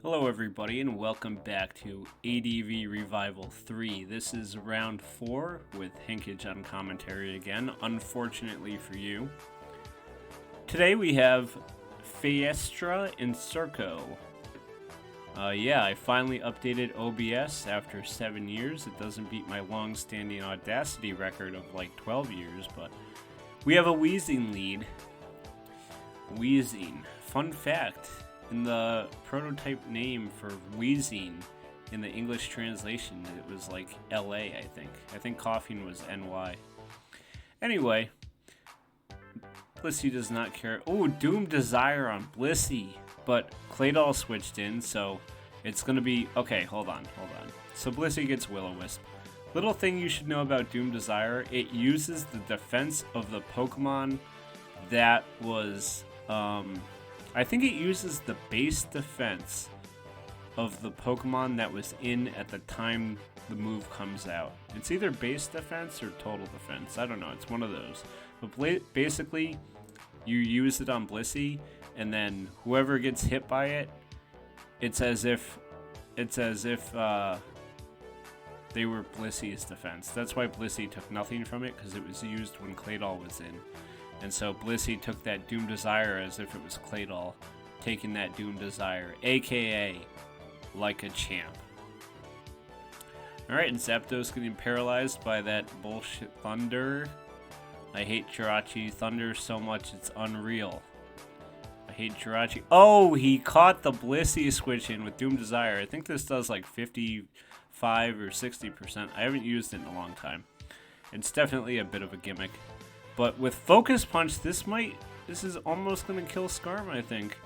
Hello everybody and welcome back to ADV Revival 3. This is round 4 with hinkage on commentary again, unfortunately for you. Today we have Fayestra and Surko. I finally updated OBS after 7 years. It doesn't beat my long-standing Audacity record of like 12 years, but we have a Wheezing lead. Wheezing. Fun fact. In the prototype name for Wheezing in the English translation, it was like LA, I think. I think coughing was NY. Anyway, Blissey does not care. Oh, Doom Desire on Blissey. But Claydol switched in, so it's going to be... Okay, hold on. So Blissey gets Will-O-Wisp. Little thing you should know about Doom Desire, it uses the defense of the Pokemon that was... I think it uses the base defense of the Pokemon that was in at the time the move comes out. It's either base defense or total defense. I don't know. It's one of those. But basically, you use it on Blissey, and then whoever gets hit by it, it's as if they were Blissey's defense. That's why Blissey took nothing from it, because it was used when Claydol was in. And so Blissey took that Doom Desire as if it was Claydol, taking that Doom Desire, aka like a champ. Alright, and Zapdos getting paralyzed by that bullshit Thunder. I hate Jirachi Thunder so much it's unreal. I hate Jirachi. Oh, he caught the Blissey switch in with Doom Desire. I think this does like 55 or 60%. I haven't used it in a long time. It's definitely a bit of a gimmick. But with Focus Punch, this is almost going to kill Skarm, I think.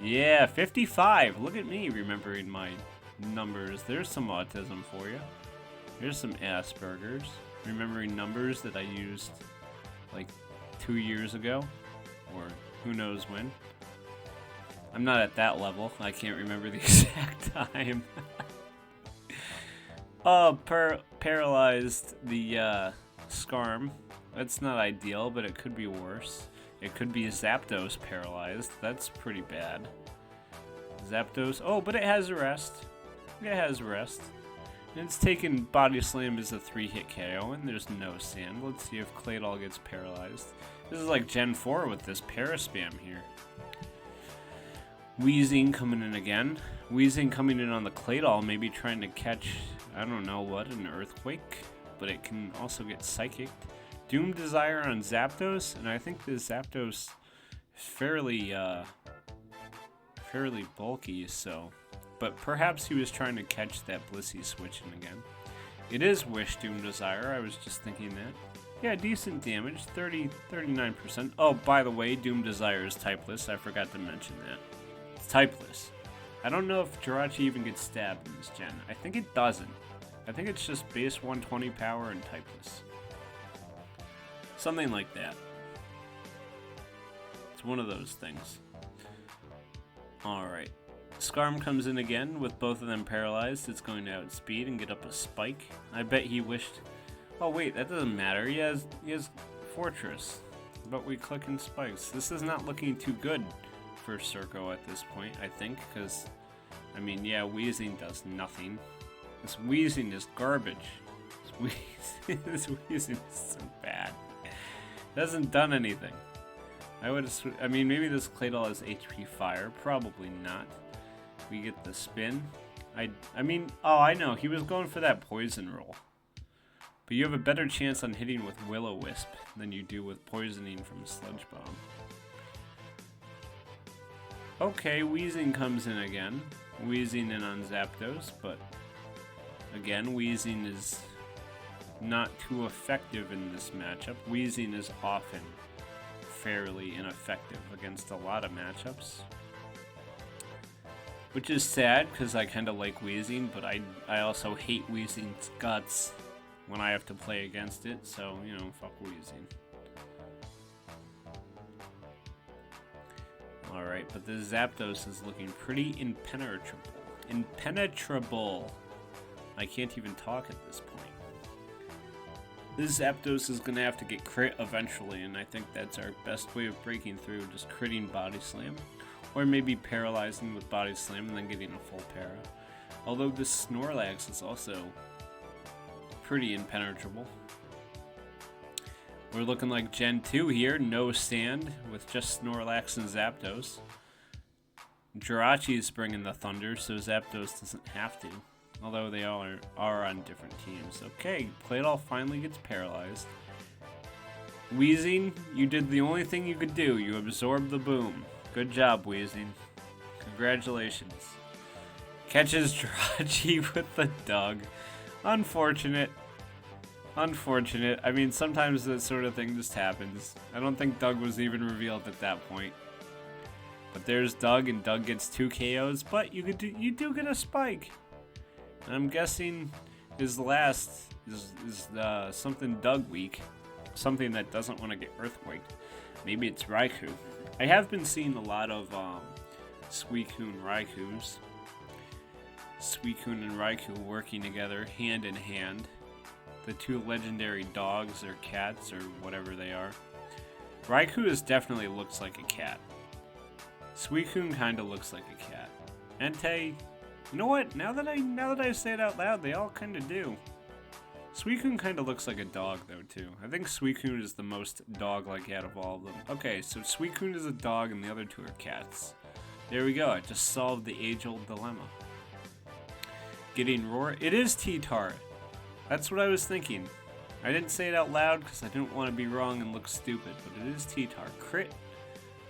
Yeah, 55. Look at me remembering my numbers. There's some autism for you. There's some Asperger's. Remembering numbers that I used like 2 years ago. Or who knows when. I'm not at that level. I can't remember the exact time. Paralyzed the Skarm. That's not ideal, but it could be worse. It could be Zapdos paralyzed. That's pretty bad. Zapdos. Oh, but it has Arrest. It has Arrest. And it's taken Body Slam as a 3-hit KO, and there's no sand. Let's see if Claydol gets paralyzed. This is like Gen 4 with this Paraspam here. Wheezing coming in again. Wheezing coming in on the Claydol, maybe trying to catch, I don't know what, an Earthquake. But it can also get Psychicked. Doom Desire on Zapdos, and I think the Zapdos is fairly bulky, so... But perhaps he was trying to catch that Blissey switching again. It is Wish Doom Desire, I was just thinking that. Yeah, decent damage, 39%. Oh, by the way, Doom Desire is typeless, I forgot to mention that. It's typeless. I don't know if Jirachi even gets stabbed in this gen. I think it doesn't. I think it's just base 120 power and typeless. Something like that. It's one of those things. Alright. Skarm comes in again with both of them paralyzed. It's going to outspeed and get up a spike. I bet he wished... Oh wait, that doesn't matter. He has Fortress. But we click in spikes. This is not looking too good for Surko at this point, I think. Because, I mean, yeah, Wheezing does nothing. This Wheezing is garbage. This Wheezing is so bad. Hasn't done anything. I mean, maybe this Claydol has HP Fire. Probably not. We get the spin. I mean, oh, I know. He was going for that Poison Roll. But you have a better chance on hitting with Will-O-Wisp than you do with poisoning from Sludge Bomb. Okay, Wheezing comes in again. Wheezing in on Zapdos, but again, Wheezing is not too effective in this matchup. Wheezing is often fairly ineffective against a lot of matchups. Which is sad, because I kind of like Wheezing, but I also hate Wheezing's guts when I have to play against it, so, you know, fuck Wheezing. Alright, but the Zapdos is looking pretty impenetrable. Impenetrable! I can't even talk at this point. This Zapdos is going to have to get crit eventually, and I think that's our best way of breaking through, just critting Body Slam. Or maybe paralyzing with Body Slam and then getting a full para. Although this Snorlax is also pretty impenetrable. We're looking like Gen 2 here, no sand, with just Snorlax and Zapdos. Jirachi is bringing the thunder, so Zapdos doesn't have to. Although they all are on different teams. Okay, Claydol finally gets paralyzed. Weezing, you did the only thing you could do. You absorbed the boom. Good job, Weezing. Congratulations. Catches Jirachi with the Dug. Unfortunate. Unfortunate. I mean, sometimes that sort of thing just happens. I don't think Dug was even revealed at that point. But there's Dug, and Dug gets 2 KOs, but you do get a spike. And I'm guessing his last is something Dug weak. Something that doesn't want to get earthquaked. Maybe it's Raikou. I have been seeing a lot of Suicune Raikus. Suicune and Raikou working together hand in hand. The 2 legendary dogs or cats or whatever they are. Raikou definitely looks like a cat. Suicune kind of looks like a cat. Entei, you know what? Now that I say it out loud, they all kind of do. Suicune kind of looks like a dog though too. I think Suicune is the most dog-like out of all of them. Okay, so Suicune is a dog and the other 2 are cats. There we go. I just solved the age-old dilemma. Getting Roar. It is T-Tar. That's what I was thinking. I didn't say it out loud because I didn't want to be wrong and look stupid, but it is T-Tar. Crit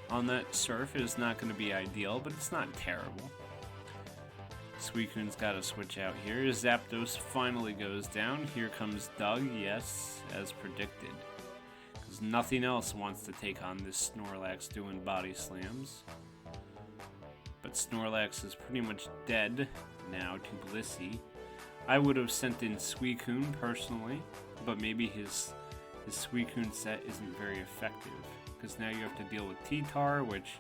on that surf is not going to be ideal, but it's not terrible. Suicune's got to switch out here. Zapdos finally goes down. Here comes Dug, yes, as predicted. Because nothing else wants to take on this Snorlax doing body slams. But Snorlax is pretty much dead now to Blissey. I would have sent in Suicune personally, but maybe his Suicune set isn't very effective. Because now you have to deal with T-Tar, which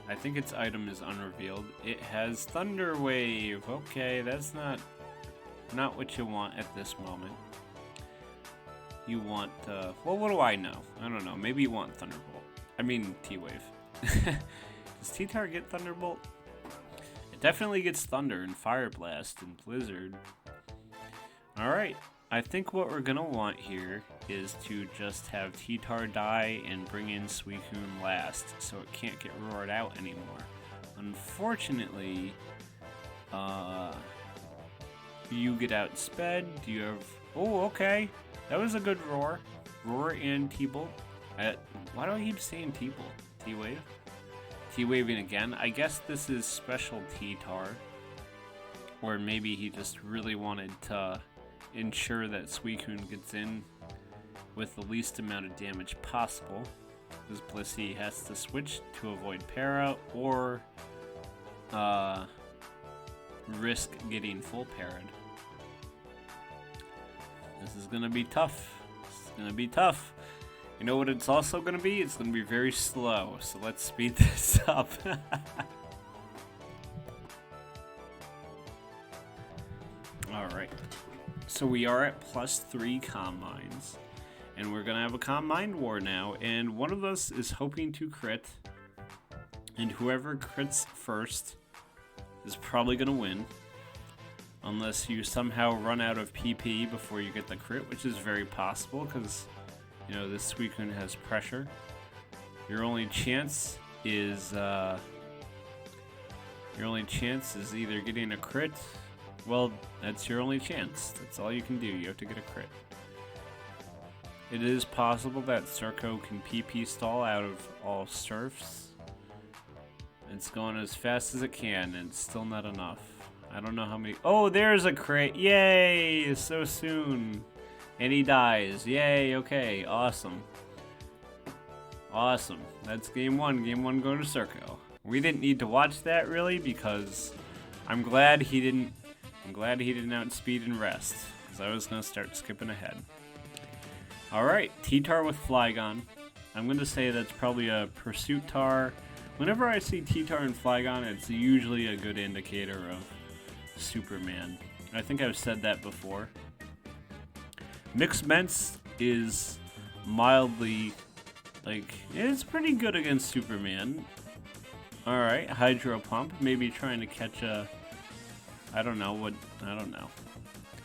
I think its item is unrevealed. It has Thunder Wave. Okay, that's not what you want at this moment. You want, well, what do I know? I don't know. Maybe you want Thunderbolt. I mean, T-Wave. Does T-Tar get Thunderbolt? It definitely gets Thunder and Fire Blast and Blizzard. Alright, I think what we're gonna want here is to just have T-Tar die and bring in Suicune last, so it can't get roared out anymore. Unfortunately, you get outsped. Do you have... Oh, okay. That was a good roar. Roar and T-Bolt. Why do I keep saying T-Bolt? T-Wave? T-Waving again. I guess this is special T-Tar. Or maybe he just really wanted to ensure that Suicune gets in with the least amount of damage possible. Because Blissey has to switch to avoid para or risk getting full para'd. This is gonna be tough. This is gonna be tough. You know what it's also gonna be? It's gonna be very slow. So let's speed this up. Alright. So we are at +3 Combines. And we're gonna have a Combine War now. And one of us is hoping to crit. And whoever crits first is probably gonna win. Unless you somehow run out of PP before you get the crit, which is very possible because, you know, this Suicune has pressure. Your only chance is either getting a crit. Well, that's your only chance. That's all you can do. You have to get a crit. It is possible that Surko can PP stall out of all surfs. It's going as fast as it can, and it's still not enough. I don't know how many... Oh, there's a crit! Yay! So soon! And he dies. Yay, okay. Awesome. Awesome. That's game one. Game one going to Surko. We didn't need to watch that, really, because I'm glad he didn't outspeed and rest, because I was going to start skipping ahead. Alright, T-Tar with Flygon. I'm going to say that's probably a Pursuit Tar. Whenever I see T-Tar and Flygon, it's usually a good indicator of Superman. I think I've said that before. Mixed Ments is mildly, like, it's pretty good against Superman. Alright, Hydro Pump. Maybe trying to catch a... I don't know.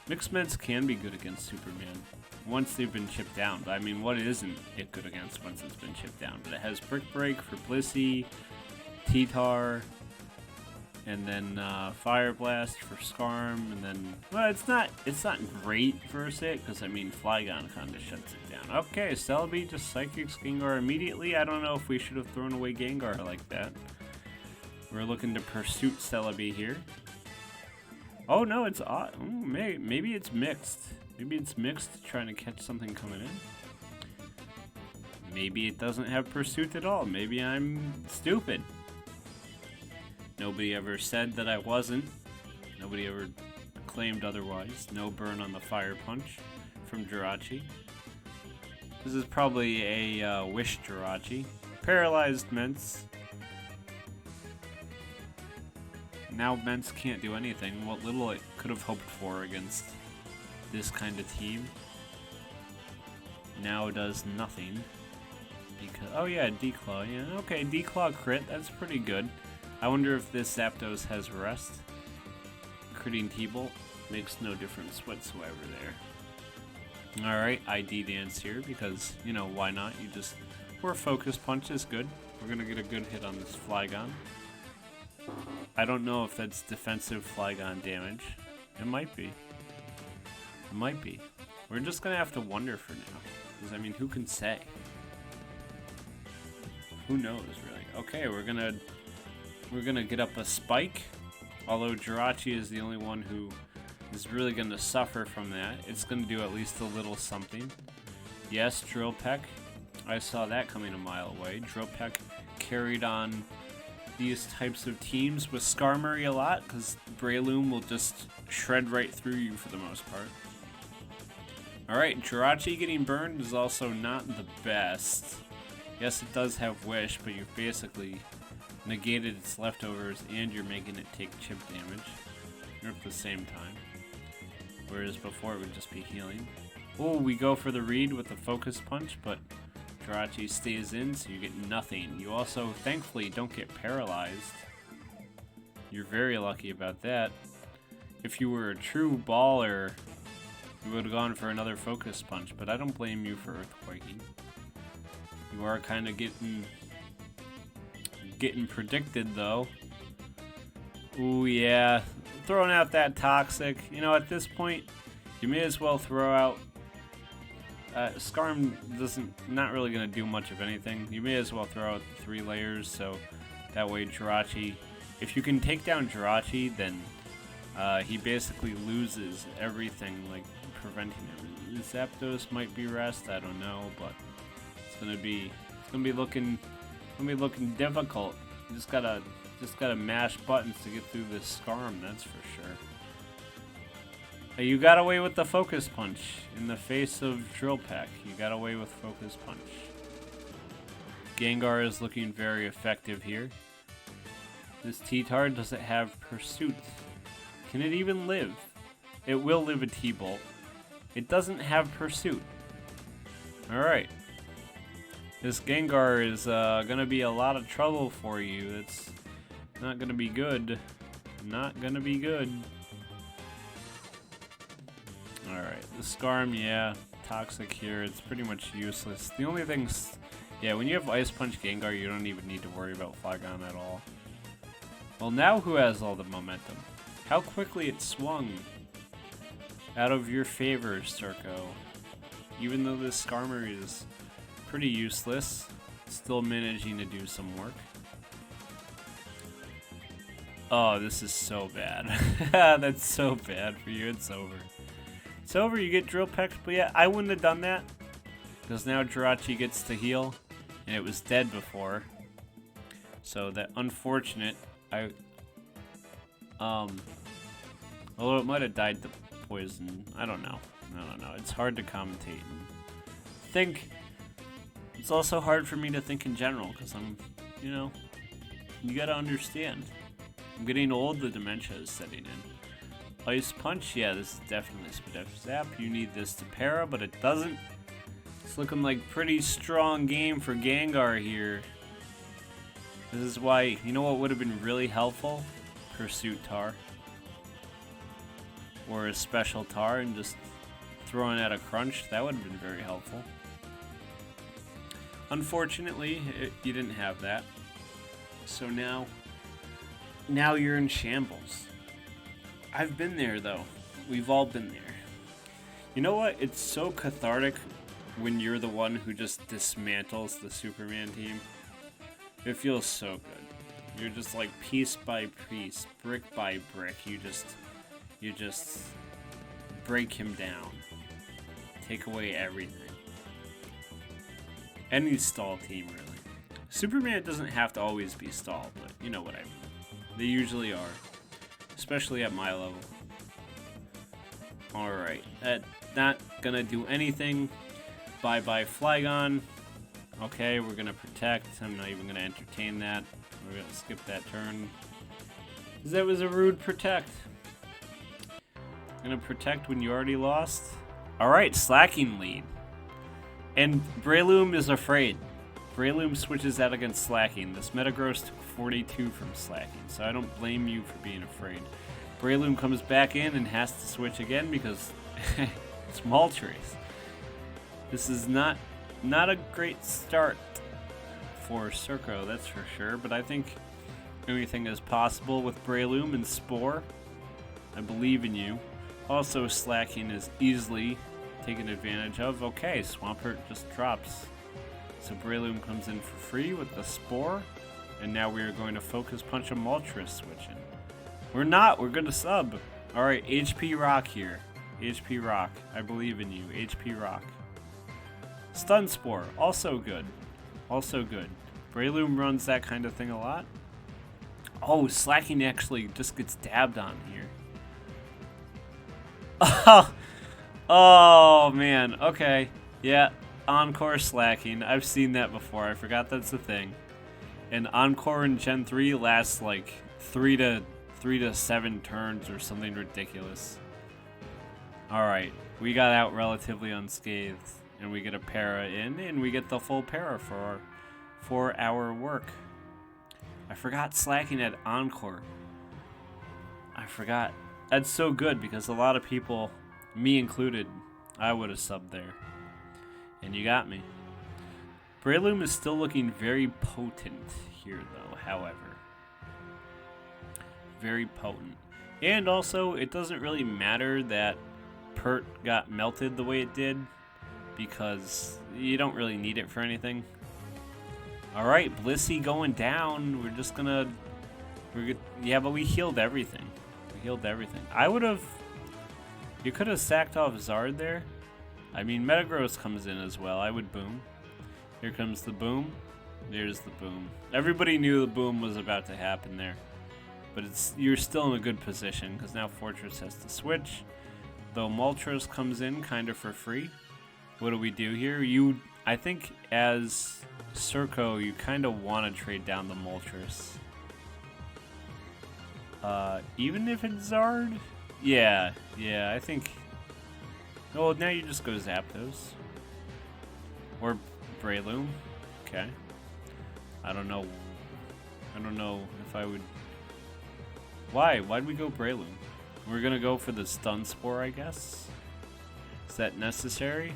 Mixed Meds can be good against Superman once they've been chipped down. But I mean, what isn't it good against once it's been chipped down? But it has Brick Break for Blissey, T-Tar, and then Fire Blast for Skarm, and then... Well, it's not great versus it, because I mean, Flygon kind of shuts it down. Okay, Celebi just Psychics Gengar immediately. I don't know if we should have thrown away Gengar like that. We're looking to Pursuit Celebi here. Oh no, it's odd. Maybe it's mixed. Maybe it's mixed trying to catch something coming in. Maybe it doesn't have Pursuit at all. Maybe I'm stupid. Nobody ever said that I wasn't. Nobody ever claimed otherwise. No burn on the Fire Punch from Jirachi. This is probably a Wish Jirachi. Paralyzed Ments. Now Ments can't do anything. What little it could have hoped for against this kind of team now does nothing. Because, oh yeah, D-Claw. Yeah, okay, D-Claw crit. That's pretty good. I wonder if this Zapdos has Rest. Critting T-Bolt makes no difference whatsoever there. Alright, ID Dance here because, you know, why not? Or Focus Punch is good. We're gonna get a good hit on this Flygon. I don't know if that's defensive Flygon damage. It might be. It might be. We're just gonna have to wonder for now. Because, I mean, who can say? Who knows, really? Okay, we're gonna get up a Spike. Although Jirachi is the only one who is really gonna suffer from that. It's gonna do at least a little something. Yes, Drill Peck. I saw that coming a mile away. Drill Peck carried on these types of teams with Skarmory a lot, because Breloom will just shred right through you for the most part. Alright, Jirachi getting burned is also not the best. Yes, it does have Wish, but you've basically negated its leftovers and you're making it take chip damage at the same time. Whereas before it would just be healing. Oh, we go for the read with the Focus Punch, but Jirachi stays in, so you get nothing. You also, thankfully, don't get paralyzed. You're very lucky about that. If you were a true baller, you would have gone for another Focus Punch, but I don't blame you for Earthquaking. You are kind of getting predicted, though. Ooh, yeah. Throwing out that Toxic. You know, at this point, you may as well throw out... Skarm not really going to do much of anything. You may as well throw out 3 layers, so that way Jirachi... If you can take down Jirachi, then he basically loses everything, like preventing him. Zapdos might be Rest, I don't know, but it's gonna be looking difficult. You just gotta mash buttons to get through this Skarm, that's for sure. You got away with the Focus Punch in the face of Drill Peck. You got away with Focus Punch. Gengar is looking very effective here. This T-Tar doesn't have Pursuit. Can it even live? It will live a T-Bolt. It doesn't have Pursuit. Alright. This Gengar is gonna be a lot of trouble for you. It's not gonna be good. Not gonna be good. Alright, the Skarm, yeah, Toxic here, it's pretty much useless. The only things, yeah, when you have Ice Punch Gengar, you don't even need to worry about Flygon at all. Well, now who has all the momentum? How quickly it swung out of your favor, Surko. Even though this Skarmory is pretty useless, still managing to do some work. Oh, this is so bad. That's so bad for you, it's over. It's over, you get Drill Peck, but yeah, I wouldn't have done that. Because now Jirachi gets to heal, and it was dead before. So that unfortunate, although it might have died to poison, I don't know. It's hard to commentate and think. It's also hard for me to think in general, because I'm, you know, you gotta understand. I'm getting old, the dementia is setting in. Ice Punch, yeah, this is definitely Spadef Zap. You need this to para, but it doesn't. It's looking like pretty strong game for Gengar here. This is why, you know what would have been really helpful? Pursuit Tar. Or a special Tar and just throwing out a crunch. That would have been very helpful. Unfortunately, you didn't have that. So now you're in shambles. I've been there though. We've all been there. You know what? It's so cathartic when you're the one who just dismantles the Superman team. It feels so good. You're just like piece by piece, brick by brick. You just break him down. Take away everything. Any stall team, really. Superman doesn't have to always be stall, but you know what I mean. They usually are. Especially at my level. Alright, that's not gonna do anything. Bye-bye Flygon. Okay, we're gonna protect. I'm not even gonna entertain that. We're gonna skip that turn. Because that was a rude protect. Gonna protect when you already lost? Alright, slacking lead. And Breloom is afraid. Breloom switches out against slacking. This Metagross took 42 from slacking, so I don't blame you for being afraid. Breloom comes back in and has to switch again because it's Moltres. This is not a great start for Surko, that's for sure, but I think anything is possible with Breloom and Spore. I believe in you. Also, slacking is easily taken advantage of. Okay, Swampert just drops. So Breloom comes in for free with the Spore, and now we are going to Focus Punch a Moltres switching. We're not, we're gonna sub. Alright, HP Rock here. HP Rock, I believe in you. HP Rock. Stun Spore, also good. Also good. Breloom runs that kind of thing a lot. Oh, slacking actually just gets dabbed on here. Oh man, okay. Yeah, Encore slacking. I've seen that before. I forgot that's a thing. And Encore in Gen 3 lasts like 3 to 7 turns or something ridiculous. Alright, we got out relatively unscathed. And we get a para in, and we get the full para for our work. I forgot slacking at Encore. I forgot. That's so good because a lot of people, me included, I would have subbed there. And you got me. Breloom is still looking very potent here though, however. Very potent. And also, it doesn't really matter that Pert got melted the way it did, because you don't really need it for anything. Alright, Blissey going down. We're just gonna... yeah, but we healed everything. We healed everything. I would have... You could have sacked off Zard there. I mean, Metagross comes in as well. I would boom. Here comes the boom. There's the boom. Everybody knew the boom was about to happen there. But you're still in a good position, because now Fortress has to switch. Though Moltres comes in kind of for free. What do we do here? I think as Surko, you kind of want to trade down the Moltres. Even if it's Zard? Yeah, I think... Oh, now you just go Zapdos. Or Breloom. Okay. I don't know if I would... Why? Why'd we go Breloom? We're gonna go for the Stun Spore, I guess? Is that necessary?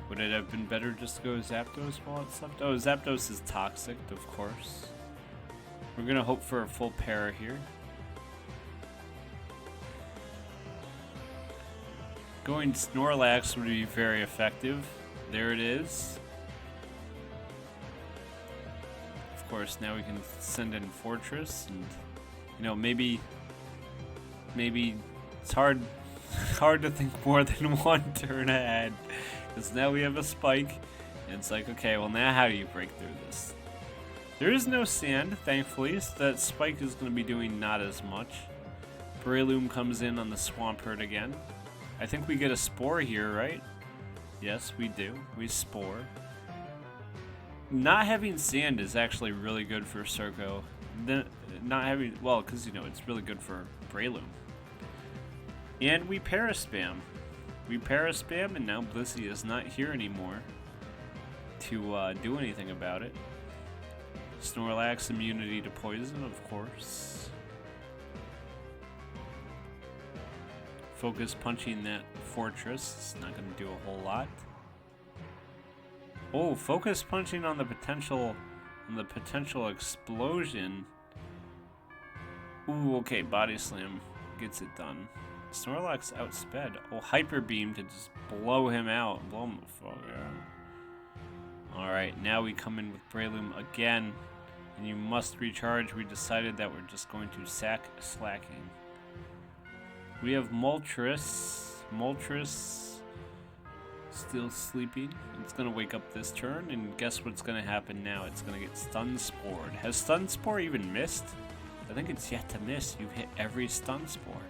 Would it have been better just to go Zapdos while it slept? Oh, Zapdos is toxic, of course. We're gonna hope for a full para here. Going Snorlax would be very effective. There it is. Of course, now we can send in Fortress, and you know, maybe it's hard to think more than one turn ahead. Because now we have a Spike, and it's like, okay, well now how do you break through this? There is no sand, thankfully, so that Spike is going to be doing not as much. Breloom comes in on the Swampert again. I think we get a Spore here, right? Yes, we do. We Spore. Not having sand is actually really good for Surko. Not having, well, because, you know, it's really good for Breloom. And we Paraspam. We Paraspam, and now Blissey is not here anymore to do anything about it. Snorlax immunity to poison, of course. Focus punching that fortress. It's not going to do a whole lot. Oh, focus punching on the potential explosion. Ooh, okay, body slam gets it done. Snorlax outsped. Oh, hyper beam to just blow him out. Blow him the fuck out. Alright, now we come in with Breloom again. And you must recharge. We decided that we're just going to sack slacking. We have Moltres. Moltres still sleeping. It's going to wake up this turn, and guess what's going to happen now? It's going to get Stun Spored. Has Stun Spore even missed? I think it's yet to miss. You've hit every Stun Spore.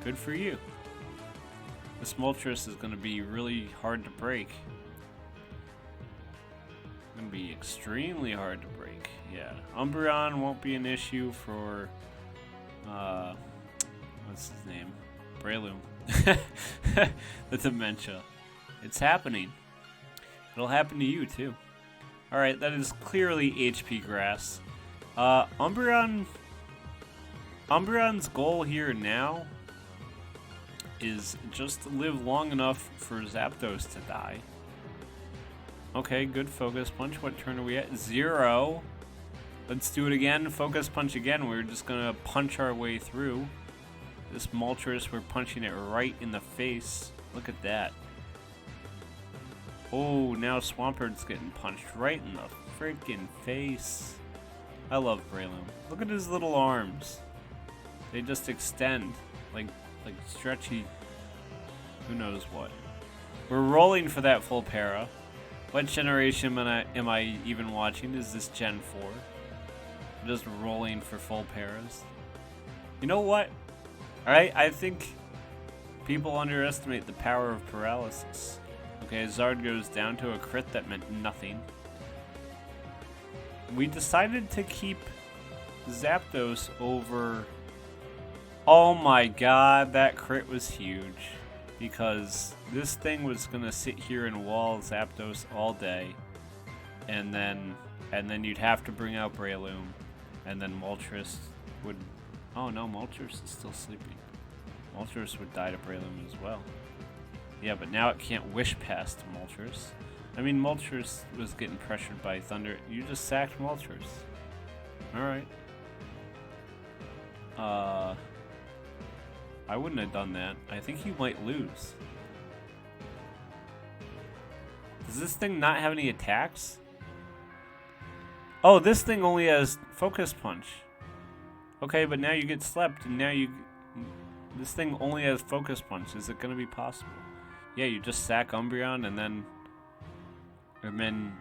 Good for you. This Moltres is going to be really hard to break. Going to be extremely hard to break. Yeah. Umbreon won't be an issue for... what's his name? Breloom. The dementia. It's happening. It'll happen to you too. Alright, that is clearly HP grass. Umbreon's goal here now is just to live long enough for Zapdos to die. Okay, good focus punch. What turn are we at? 0. Let's do it again. Focus punch again. We're just gonna punch our way through. This Moltres, we're punching it right in the face. Look at that. Oh, now Swampert's getting punched right in the freaking face. I love Breloom. Look at his little arms. They just extend like stretchy, who knows what. We're rolling for that full para. What generation am I even watching? Is this Gen 4? I'm just rolling for full paras. You know what? Alright, I think people underestimate the power of paralysis. Okay, Zard goes down to a crit that meant nothing. We decided to keep Zapdos over... Oh my god, that crit was huge. Because this thing was gonna sit here and wall Zapdos all day. And then you'd have to bring out Breloom. And then Moltres would... Oh no, Moltres is still sleeping. Moltres would die to Breloom as well. Yeah, but now it can't wish past Moltres. I mean, Moltres was getting pressured by Thunder. You just sacked Moltres. Alright. I wouldn't have done that. I think you might lose. Does this thing not have any attacks? Oh, this thing only has Focus Punch. Okay, but now you get slept, and now you... This thing only has Focus Punch. Is it going to be possible? Yeah, you just sack Umbreon, and then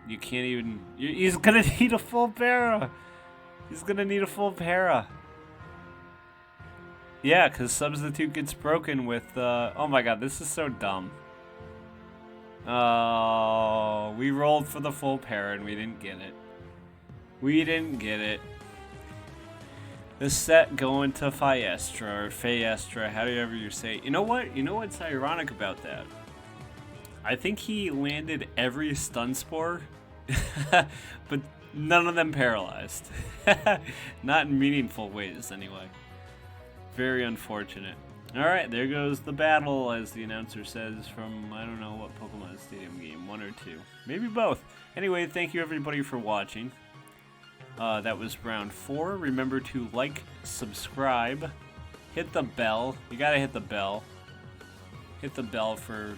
you can't even... He's going to need a full para! He's going to need a full para. Yeah, because Substitute gets broken with... oh my god, this is so dumb. Oh, we rolled for the full para, and we didn't get it. We didn't get it. The set going to Fayestra, or Fayestra, however you say it. You know what? You know what's ironic about that? I think he landed every Stun Spore, but none of them paralyzed. Not in meaningful ways, anyway. Very unfortunate. Alright, there goes the battle, as the announcer says, from, I don't know what Pokemon Stadium game, 1 or 2. Maybe both. Anyway, thank you everybody for watching. That was round 4. Remember to like, subscribe, hit the bell. You gotta hit the bell. Hit the bell for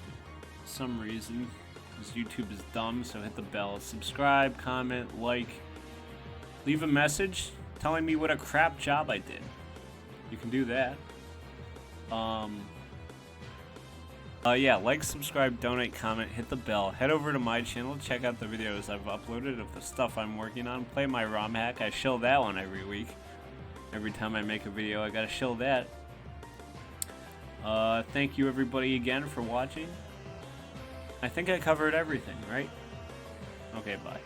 some reason, because YouTube is dumb, so hit the bell. Subscribe, comment, like, leave a message telling me what a crap job I did. You can do that. Yeah, like, subscribe, donate, comment, hit the bell. Head over to my channel, check out the videos I've uploaded of the stuff I'm working on. Play my ROM hack. I shill that one every week. Every time I make a video, I gotta shill that. Thank you everybody again for watching. I think I covered everything, right? Okay, bye.